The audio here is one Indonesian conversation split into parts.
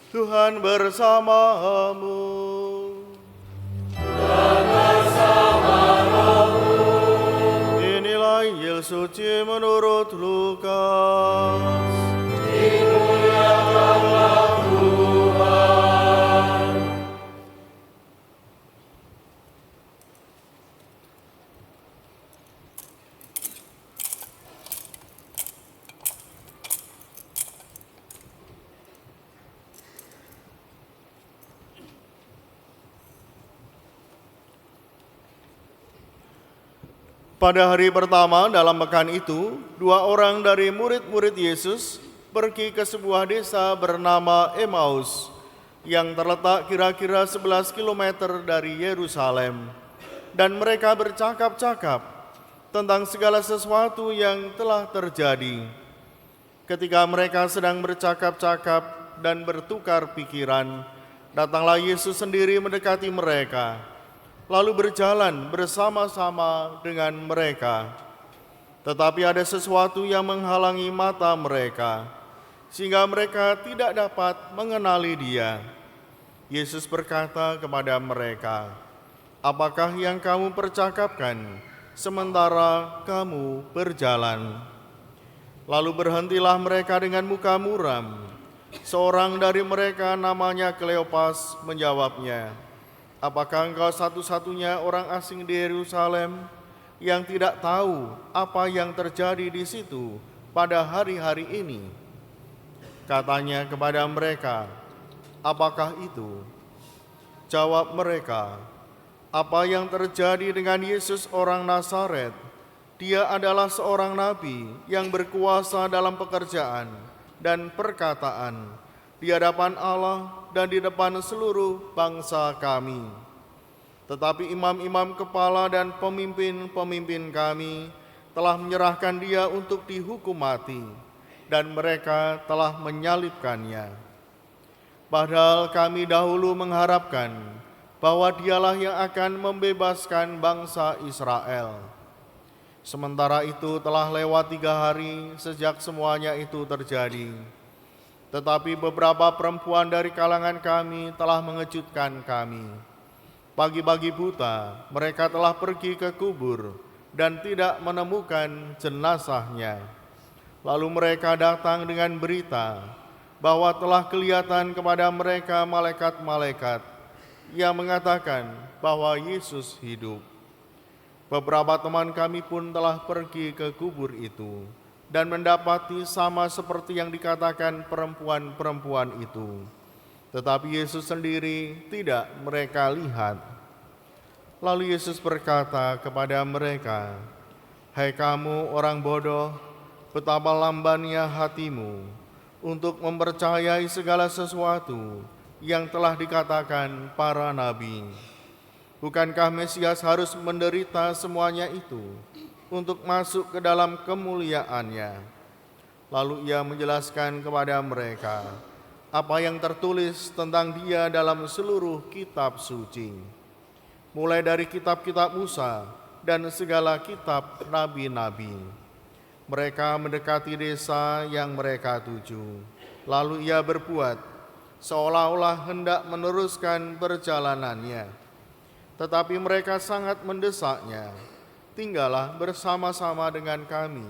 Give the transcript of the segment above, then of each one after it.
Tuhan bersamamu. Inilah Injil suci menurut Lukas. Dimuliakanlah Tuhan. Pada hari pertama dalam pekan itu, 2 orang dari murid-murid Yesus pergi ke sebuah desa bernama Emmaus yang terletak kira-kira 11 km dari Yerusalem. Dan mereka bercakap-cakap tentang segala sesuatu yang telah terjadi. Ketika mereka sedang bercakap-cakap dan bertukar pikiran, datanglah Yesus sendiri mendekati mereka, lalu berjalan bersama-sama dengan mereka. Tetapi ada sesuatu yang menghalangi mata mereka, sehingga mereka tidak dapat mengenali Dia. Yesus berkata kepada mereka, "Apakah yang kamu percakapkan sementara kamu berjalan?" Lalu berhentilah mereka dengan muka muram. Seorang dari mereka namanya Kleopas menjawabnya, "Apakah engkau satu-satunya orang asing di Yerusalem yang tidak tahu apa yang terjadi di situ pada hari-hari ini?" Katanya kepada mereka, "Apakah itu?" Jawab mereka, "Apa yang terjadi dengan Yesus orang Nazaret? Dia adalah seorang nabi yang berkuasa dalam pekerjaan dan perkataan di hadapan Allah dan di depan seluruh bangsa kami. Tetapi imam-imam kepala dan pemimpin-pemimpin kami telah menyerahkan Dia untuk dihukum mati, dan mereka telah menyalibkannya. Padahal kami dahulu mengharapkan bahwa Dialah yang akan membebaskan bangsa Israel. Sementara itu telah lewat 3 hari sejak semuanya itu terjadi. Tetapi beberapa perempuan dari kalangan kami telah mengejutkan kami. Pagi-pagi buta, mereka telah pergi ke kubur dan tidak menemukan jenazahnya. Lalu mereka datang dengan berita bahwa telah kelihatan kepada mereka malaikat-malaikat yang mengatakan bahwa Yesus hidup. Beberapa teman kami pun telah pergi ke kubur itu dan mendapati sama seperti yang dikatakan perempuan-perempuan itu. Tetapi Yesus sendiri tidak mereka lihat. Lalu Yesus berkata kepada mereka, "Hai kamu orang bodoh, betapa lambannya hatimu untuk mempercayai segala sesuatu yang telah dikatakan para nabi. Bukankah Mesias harus menderita semuanya itu untuk masuk ke dalam kemuliaannya?" Lalu Ia menjelaskan kepada mereka apa yang tertulis tentang Dia dalam seluruh kitab suci, mulai dari kitab-kitab Musa dan segala kitab nabi-nabi. Mereka mendekati desa yang mereka tuju. Lalu Ia berbuat seolah-olah hendak meneruskan perjalanannya. Tetapi mereka sangat mendesaknya, "Tinggallah bersama-sama dengan kami,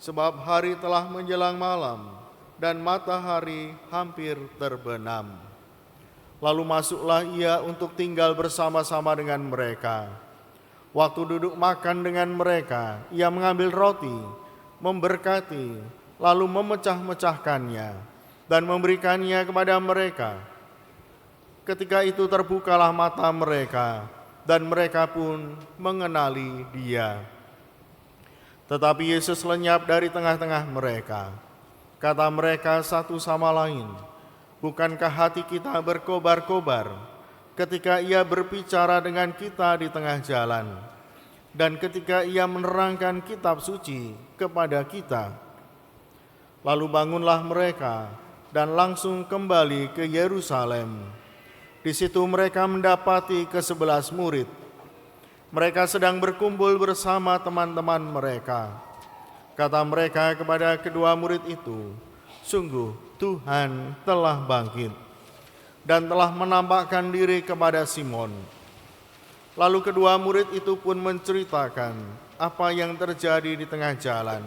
sebab hari telah menjelang malam dan matahari hampir terbenam." Lalu masuklah Ia untuk tinggal bersama-sama dengan mereka. Waktu duduk makan dengan mereka, Ia mengambil roti, memberkati, lalu memecah-mecahkannya dan memberikannya kepada mereka. Ketika itu terbukalah mata mereka, dan mereka pun mengenali Dia. Tetapi Yesus lenyap dari tengah-tengah mereka. Kata mereka satu sama lain, "Bukankah hati kita berkobar-kobar ketika Ia berbicara dengan kita di tengah jalan, dan ketika Ia menerangkan kitab suci kepada kita?" Lalu bangunlah mereka dan langsung kembali ke Yerusalem. Di situ mereka mendapati ke-11 murid. Mereka sedang berkumpul bersama teman-teman mereka. Kata mereka kepada kedua murid itu, "Sungguh Tuhan telah bangkit dan telah menampakkan diri kepada Simon. Lalu kedua murid itu pun menceritakan apa yang terjadi di tengah jalan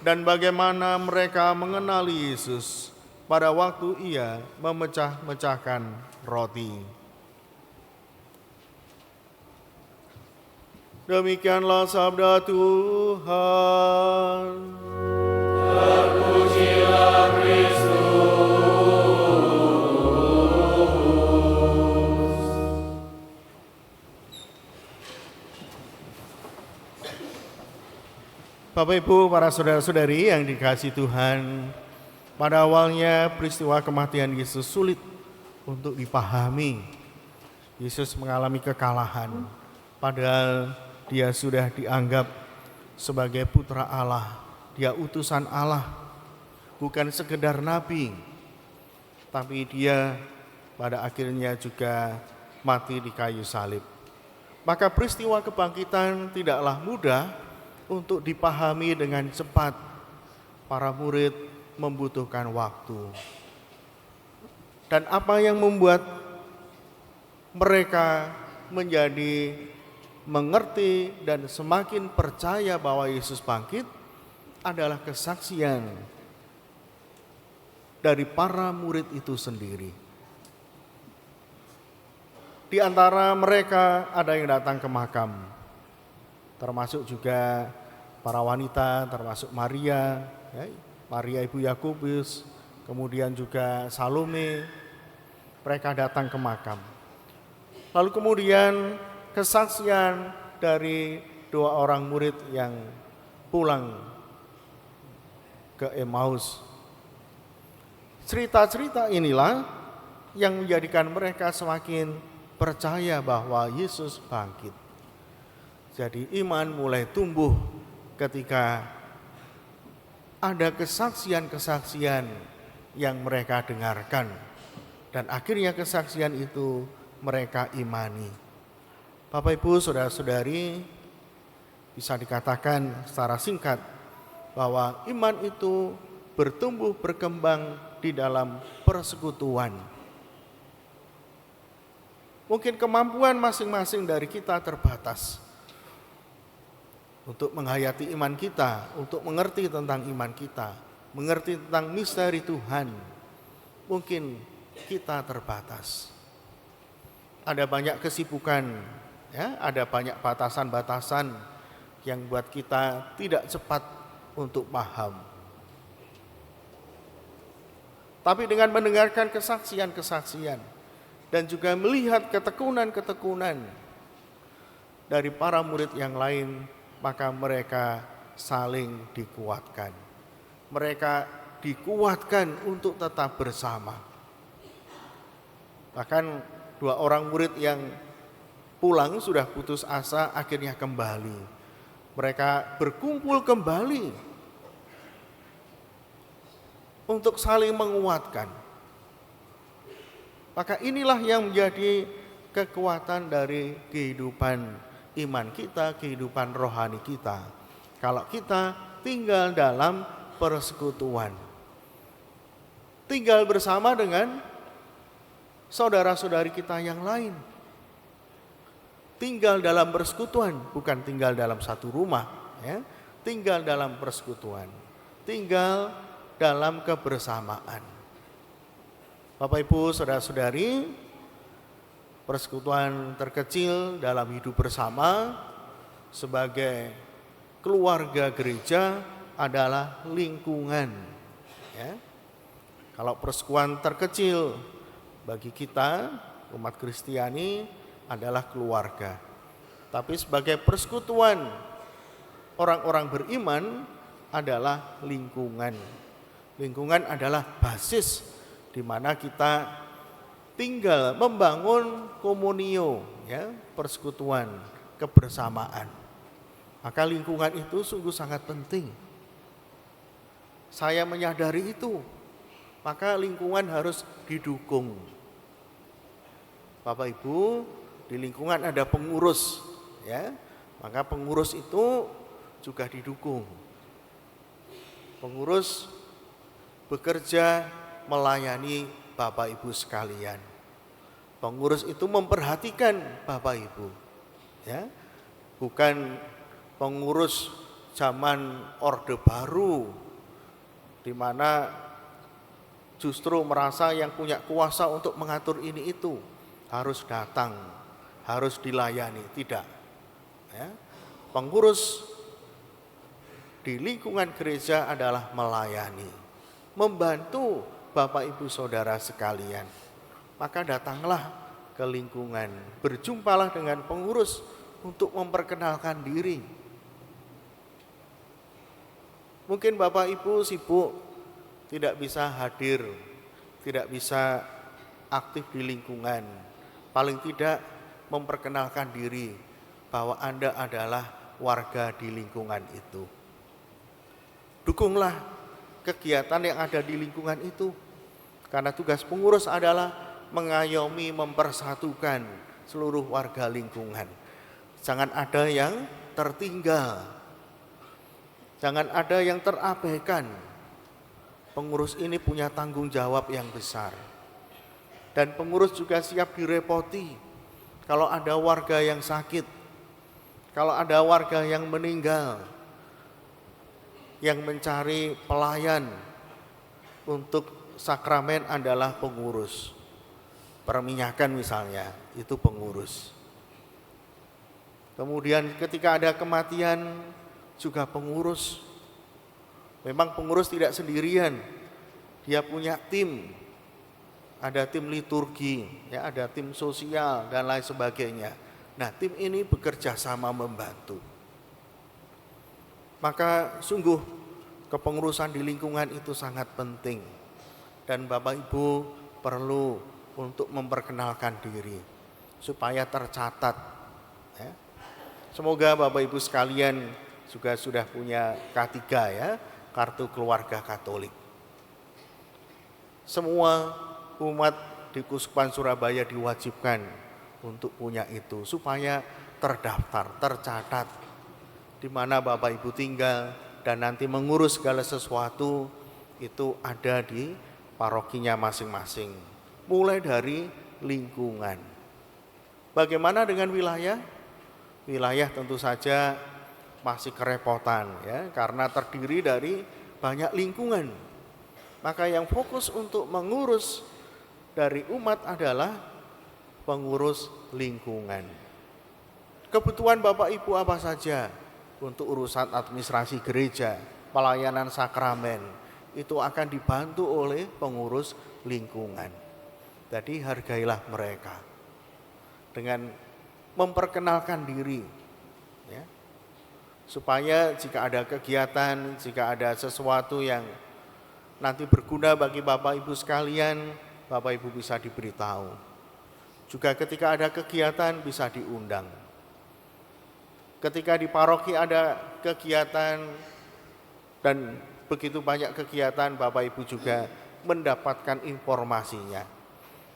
dan bagaimana mereka mengenali Yesus pada waktu ia memecah-mecahkan roti. Demikianlah sabda Tuhan. Terpujilah Kristus. Bapak Ibu, para saudara-saudari yang dikasihi Tuhan, pada awalnya peristiwa kematian Yesus sulit untuk dipahami. Yesus mengalami kekalahan, padahal dia sudah dianggap sebagai putra Allah. Dia utusan Allah, bukan sekedar nabi, tapi dia pada akhirnya juga mati di kayu salib. Maka peristiwa kebangkitan tidaklah mudah untuk dipahami dengan cepat. Para murid membutuhkan waktu. Dan apa yang membuat mereka menjadi mengerti dan semakin percaya bahwa Yesus bangkit adalah kesaksian dari para murid itu sendiri. Di antara mereka ada yang datang ke makam, termasuk juga para wanita, termasuk Maria, Maria ibu Yakobus, kemudian juga Salome. Mereka datang ke makam. Lalu kemudian kesaksian dari dua orang murid yang pulang ke Emmaus. Cerita-cerita inilah yang menjadikan mereka semakin percaya bahwa Yesus bangkit. Jadi iman mulai tumbuh ketika ada kesaksian-kesaksian yang mereka dengarkan. Dan akhirnya kesaksian itu mereka imani. Bapak Ibu, saudara-saudari, bisa dikatakan secara singkat bahwa iman itu bertumbuh berkembang di dalam persekutuan. Mungkin kemampuan masing-masing dari kita terbatas untuk menghayati iman kita, untuk mengerti tentang iman kita, mengerti tentang misteri Tuhan. Mungkin kita terbatas. Ada banyak kesibukan, ya, ada banyak batasan-batasan yang buat kita tidak cepat untuk paham. Tapi dengan mendengarkan kesaksian-kesaksian dan juga melihat ketekunan-ketekunan dari para murid yang lain, maka mereka saling dikuatkan. Mereka dikuatkan untuk tetap bersama. Bahkan dua orang murid yang pulang sudah putus asa akhirnya kembali. Mereka berkumpul kembali untuk saling menguatkan. Maka inilah yang menjadi kekuatan dari kehidupan iman kita, kehidupan rohani kita. Kalau kita tinggal dalam persekutuan, tinggal bersama dengan saudara-saudari kita yang lain, tinggal dalam persekutuan, bukan tinggal dalam satu rumah, ya. Tinggal dalam persekutuan, tinggal dalam kebersamaan. Bapak Ibu, saudara-saudari, persekutuan terkecil dalam hidup bersama sebagai keluarga gereja adalah lingkungan, ya. Kalau persekutuan terkecil bagi kita umat Kristiani adalah keluarga. Tapi sebagai persekutuan orang-orang beriman adalah lingkungan. Lingkungan adalah basis di mana kita tinggal membangun komunio, ya, persekutuan, kebersamaan. Maka lingkungan itu sungguh sangat penting. Saya menyadari itu. Maka lingkungan harus didukung. Bapak Ibu, di lingkungan ada pengurus, ya. Maka pengurus itu juga didukung. Pengurus bekerja melayani Bapak Ibu sekalian. Pengurus itu memperhatikan Bapak Ibu, ya, bukan pengurus zaman Orde Baru, di mana justru merasa yang punya kuasa untuk mengatur ini itu harus datang, harus dilayani. Tidak, ya. Pengurus di lingkungan gereja adalah melayani, membantu Bapak Ibu Saudara sekalian. Maka datanglah ke lingkungan, berjumpalah dengan pengurus untuk memperkenalkan diri. Mungkin Bapak Ibu sibuk, tidak bisa hadir, tidak bisa aktif di lingkungan. Paling tidak memperkenalkan diri bahwa Anda adalah warga di lingkungan itu. Dukunglah kegiatan yang ada di lingkungan itu. Karena tugas pengurus adalah mengayomi, mempersatukan seluruh warga lingkungan. Jangan ada yang tertinggal, jangan ada yang terabaikan. Pengurus ini punya tanggung jawab yang besar. Dan pengurus juga siap direpoti kalau ada warga yang sakit, kalau ada warga yang meninggal, yang mencari pelayan untuk sakramen adalah pengurus. Perminyakan misalnya, itu pengurus. Kemudian ketika ada kematian juga pengurus. Memang pengurus tidak sendirian, dia punya tim. Ada tim liturgi, ya, ada tim sosial dan lain sebagainya. Nah, tim ini bekerja sama membantu. Maka sungguh kepengurusan di lingkungan itu sangat penting. Dan Bapak Ibu perlu untuk memperkenalkan diri supaya tercatat, ya. Semoga Bapak Ibu sekalian juga sudah punya K3, ya, kartu keluarga Katolik. Semua umat di Kuskupan Surabaya diwajibkan untuk punya itu supaya terdaftar, tercatat di mana Bapak Ibu tinggal dan nanti mengurus segala sesuatu itu ada di parokinya masing-masing. Mulai dari lingkungan. Bagaimana dengan wilayah? Wilayah tentu saja masih kerepotan, ya, karena terdiri dari banyak lingkungan. Maka yang fokus untuk mengurus dari umat adalah pengurus lingkungan. Kebutuhan Bapak Ibu apa saja untuk urusan administrasi gereja, pelayanan sakramen, itu akan dibantu oleh pengurus lingkungan. Jadi hargailah mereka dengan memperkenalkan diri, ya, supaya jika ada kegiatan, jika ada sesuatu yang nanti berguna bagi Bapak Ibu sekalian, Bapak Ibu bisa diberitahu. Juga ketika ada kegiatan bisa diundang. Ketika di paroki ada kegiatan dan begitu banyak kegiatan, Bapak Ibu juga mendapatkan informasinya.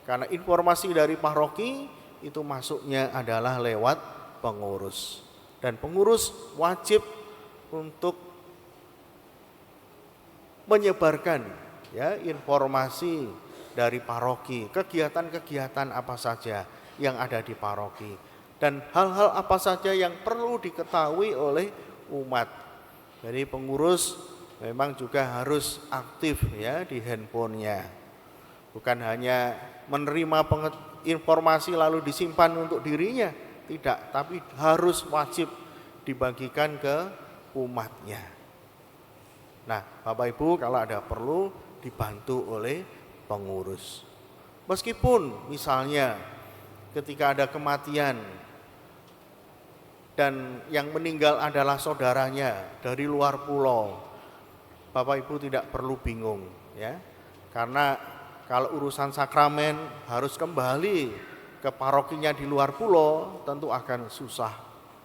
Karena informasi dari paroki itu masuknya adalah lewat pengurus. Dan pengurus wajib untuk menyebarkan, ya, informasi dari paroki, kegiatan-kegiatan apa saja yang ada di paroki dan hal-hal apa saja yang perlu diketahui oleh umat. Jadi pengurus memang juga harus aktif, ya, di handphonenya. Bukan hanya menerima informasi lalu disimpan untuk dirinya, tidak, tapi harus wajib dibagikan ke umatnya. Nah, Bapak Ibu kalau ada perlu dibantu oleh pengurus. Meskipun misalnya ketika ada kematian dan yang meninggal adalah saudaranya dari luar pulau, Bapak Ibu tidak perlu bingung, ya. Karena kalau urusan sakramen harus kembali ke parokinya di luar pulau, tentu akan susah,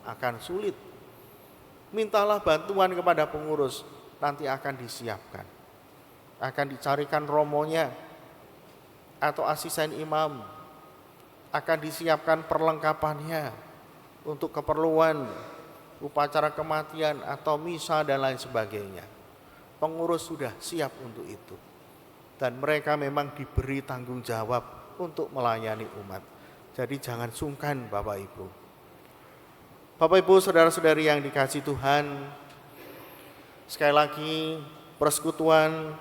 akan sulit. Mintalah bantuan kepada pengurus, nanti akan disiapkan. Akan dicarikan romonya atau asisten imam, akan disiapkan perlengkapannya untuk keperluan upacara kematian atau misa dan lain sebagainya. Pengurus sudah siap untuk itu. Dan mereka memang diberi tanggung jawab untuk melayani umat. Jadi jangan sungkan Bapak Ibu. Bapak Ibu, saudara-saudari yang dikasihi Tuhan, sekali lagi persekutuan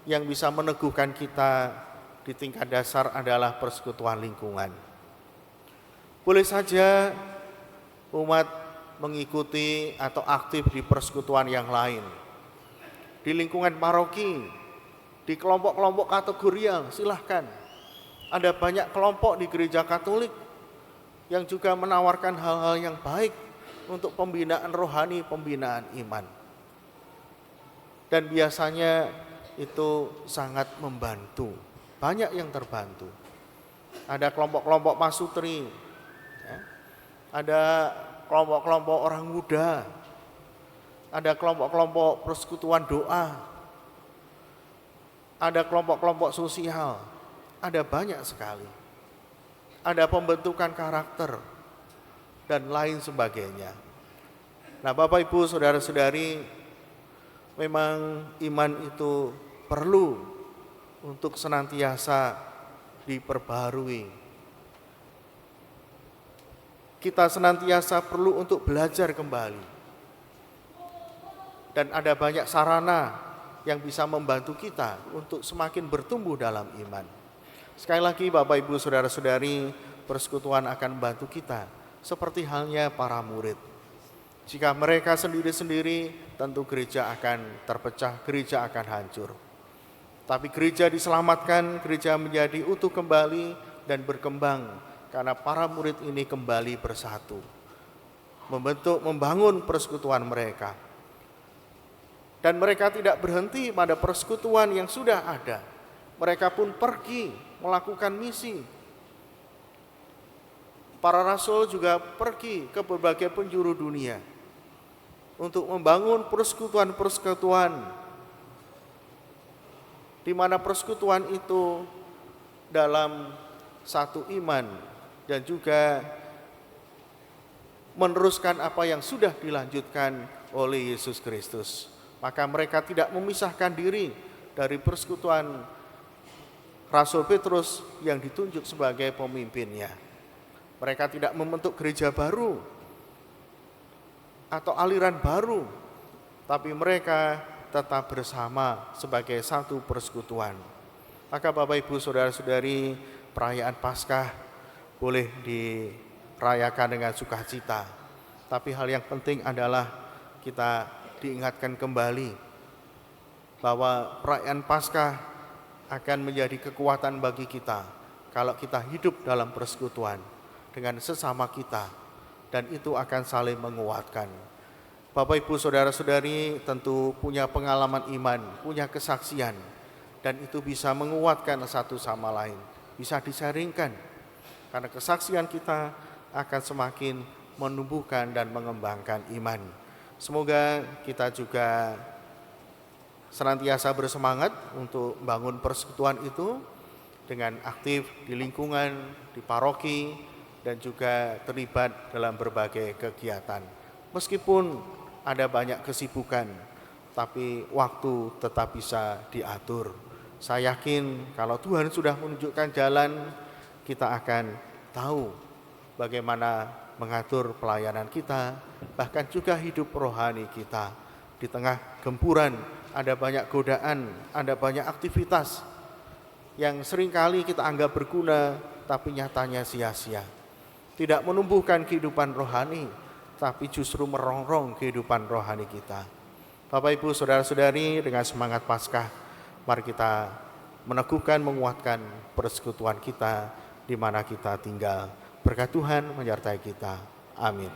yang bisa meneguhkan kita di tingkat dasar adalah persekutuan lingkungan. Boleh saja umat mengikuti atau aktif di persekutuan yang lain, di lingkungan paroki, di kelompok-kelompok kategorial, silahkan. Ada banyak kelompok di gereja Katolik yang juga menawarkan hal-hal yang baik untuk pembinaan rohani, pembinaan iman. Dan biasanya itu sangat membantu, banyak yang terbantu. Ada kelompok-kelompok pasutri, ya. Ada kelompok-kelompok orang muda, ada kelompok-kelompok persekutuan doa, ada kelompok-kelompok sosial, ada banyak sekali. Ada pembentukan karakter dan lain sebagainya. Nah, Bapak Ibu, saudara-saudari, memang iman itu perlu untuk senantiasa diperbaharui. Kita senantiasa perlu untuk belajar kembali. Dan ada banyak sarana yang bisa membantu kita untuk semakin bertumbuh dalam iman. Sekali lagi Bapak Ibu saudara-saudari, persekutuan akan membantu kita seperti halnya para murid. Jika mereka sendiri-sendiri, tentu gereja akan terpecah, gereja akan hancur. Tapi gereja diselamatkan, gereja menjadi utuh kembali dan berkembang karena para murid ini kembali bersatu, membangun persekutuan mereka. Dan mereka tidak berhenti pada persekutuan yang sudah ada. Mereka pun pergi melakukan misi. Para rasul juga pergi ke berbagai penjuru dunia untuk membangun persekutuan-persekutuan, di mana persekutuan itu dalam satu iman dan juga meneruskan apa yang sudah dilanjutkan oleh Yesus Kristus. Maka mereka tidak memisahkan diri dari persekutuan Rasul Petrus yang ditunjuk sebagai pemimpinnya. Mereka tidak membentuk gereja baru atau aliran baru, tapi mereka tetap bersama sebagai satu persekutuan. Maka Bapak Ibu saudara-saudari, perayaan Paskah boleh dirayakan dengan sukacita. Tapi hal yang penting adalah kita diingatkan kembali bahwa perayaan Paskah akan menjadi kekuatan bagi kita kalau kita hidup dalam persekutuan dengan sesama kita, dan itu akan saling menguatkan. Bapak Ibu saudara-saudari tentu punya pengalaman iman, punya kesaksian, dan itu bisa menguatkan satu sama lain, bisa disaringkan, karena kesaksian kita akan semakin menumbuhkan dan mengembangkan iman. Semoga kita juga senantiasa bersemangat untuk membangun persekutuan itu dengan aktif di lingkungan, di paroki, dan juga terlibat dalam berbagai kegiatan. Meskipun ada banyak kesibukan, tapi waktu tetap bisa diatur. Saya yakin kalau Tuhan sudah menunjukkan jalan, kita akan tahu bagaimana mengatur pelayanan kita, bahkan juga hidup rohani kita. Di tengah gempuran, ada banyak godaan, ada banyak aktivitas yang seringkali kita anggap berguna, tapi nyatanya sia-sia. Tidak menumbuhkan kehidupan rohani, tapi justru merongrong kehidupan rohani kita. Bapak Ibu saudara-saudari, dengan semangat Paskah, mari kita meneguhkan, menguatkan persekutuan kita di mana kita tinggal. Berkat Tuhan menyertai kita. Amin.